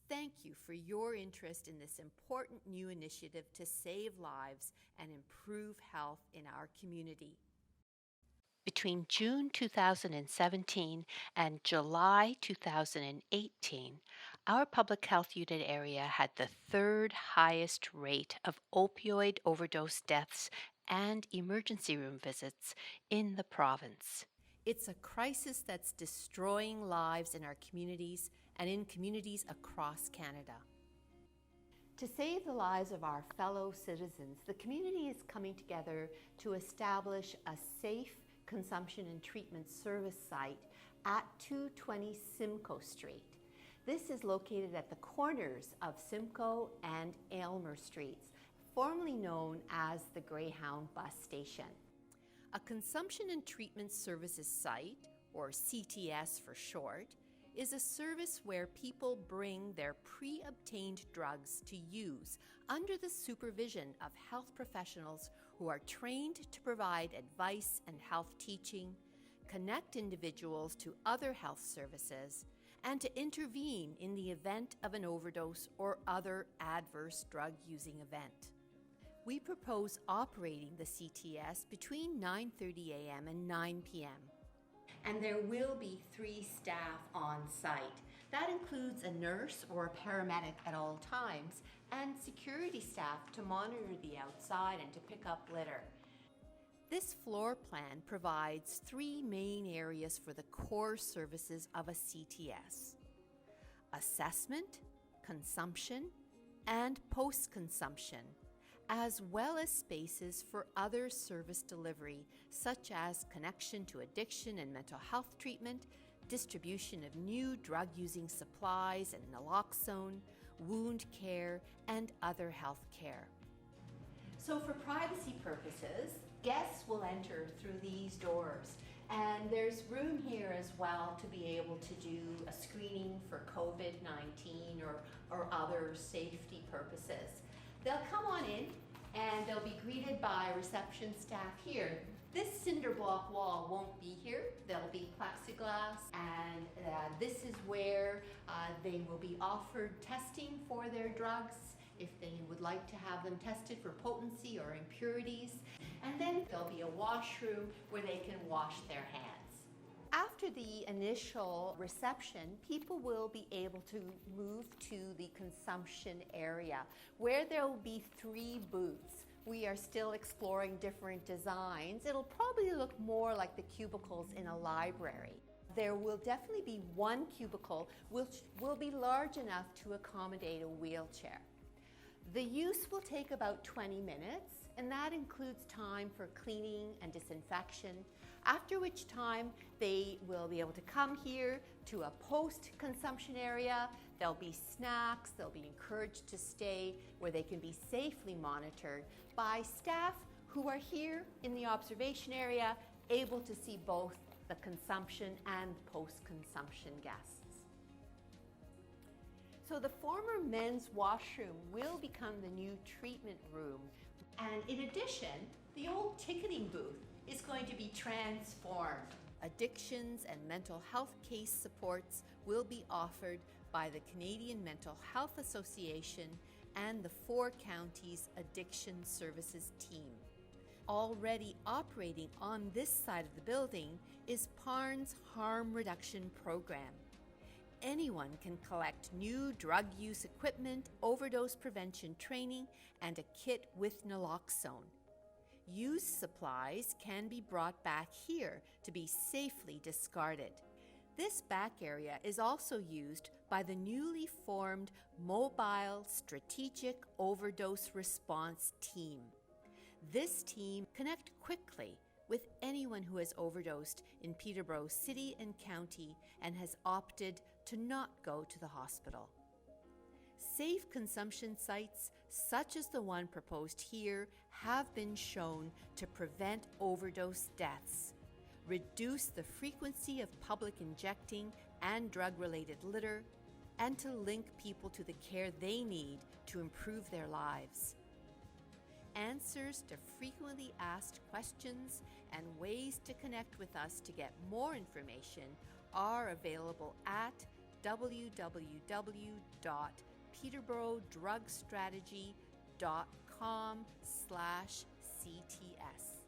Thank you for your interest in this important new initiative to save lives and improve health in our community. Between June 2017 and July 2018, our public health unit area had the third highest rate of opioid overdose deaths and emergency room visits in the province. It's a crisis that's destroying lives in our communities and in communities across Canada. To save the lives of our fellow citizens, the community is coming together to establish a safe consumption and treatment service site at 220 Simcoe Street. This is located at the corners of Simcoe and Aylmer Streets, formerly known as the Greyhound Bus Station. A consumption and treatment services site, or CTS for short, is a service where people bring their pre-obtained drugs to use under the supervision of health professionals who are trained to provide advice and health teaching, connect individuals to other health services, and to intervene in the event of an overdose or other adverse drug-using event. We propose operating the CTS between 9:30 a.m. and 9 p.m. And there will be 3 staff on site. That includes a nurse or a paramedic at all times and security staff to monitor the outside and to pick up litter. This floor plan provides 3 main areas for the core services of a CTS: assessment, consumption, and post-consumption, as well as spaces for other service delivery, such as connection to addiction and mental health treatment, distribution of new drug-using supplies and naloxone, wound care, and other health care. So for privacy purposes, guests will enter through these doors, and there's room here as well to be able to do a screening for COVID-19 or other safety purposes. They'll come on in and they'll be greeted by reception staff here. This cinder block wall won't be here. There'll be plexiglass, and this is where they will be offered testing for their drugs if they would like to have them tested for potency or impurities. And then there'll be a washroom where they can wash their hands. After the initial reception, people will be able to move to the consumption area where there will be 3 booths. We are still exploring different designs. It'll probably look more like the cubicles in a library. There will definitely be 1 cubicle which will be large enough to accommodate a wheelchair. The use will take about 20 minutes, and that includes time for cleaning and disinfection, after which time they will be able to come here to a post-consumption area. There'll be snacks, they'll be encouraged to stay where they can be safely monitored by staff who are here in the observation area, able to see both the consumption and post-consumption guests. So the former men's washroom will become the new treatment room. And in addition, the old ticketing booth is going to be transformed. Addictions and mental health case supports will be offered by the Canadian Mental Health Association and the 4 counties addiction services team. Already operating on this side of the building is Parnes Harm Reduction Program. Anyone can collect new drug use equipment, overdose prevention training, and a kit with naloxone. Used supplies can be brought back here to be safely discarded. This back area is also used by the newly formed Mobile Strategic Overdose Response Team. This team connects quickly with anyone who has overdosed in Peterborough City and County and has opted to not go to the hospital. Safe consumption sites, such as the one proposed here, have been shown to prevent overdose deaths, reduce the frequency of public injecting and drug-related litter, and to link people to the care they need to improve their lives. Answers to frequently asked questions and ways to connect with us to get more information are available at www.peterboroughDrugStrategy.com/CTS.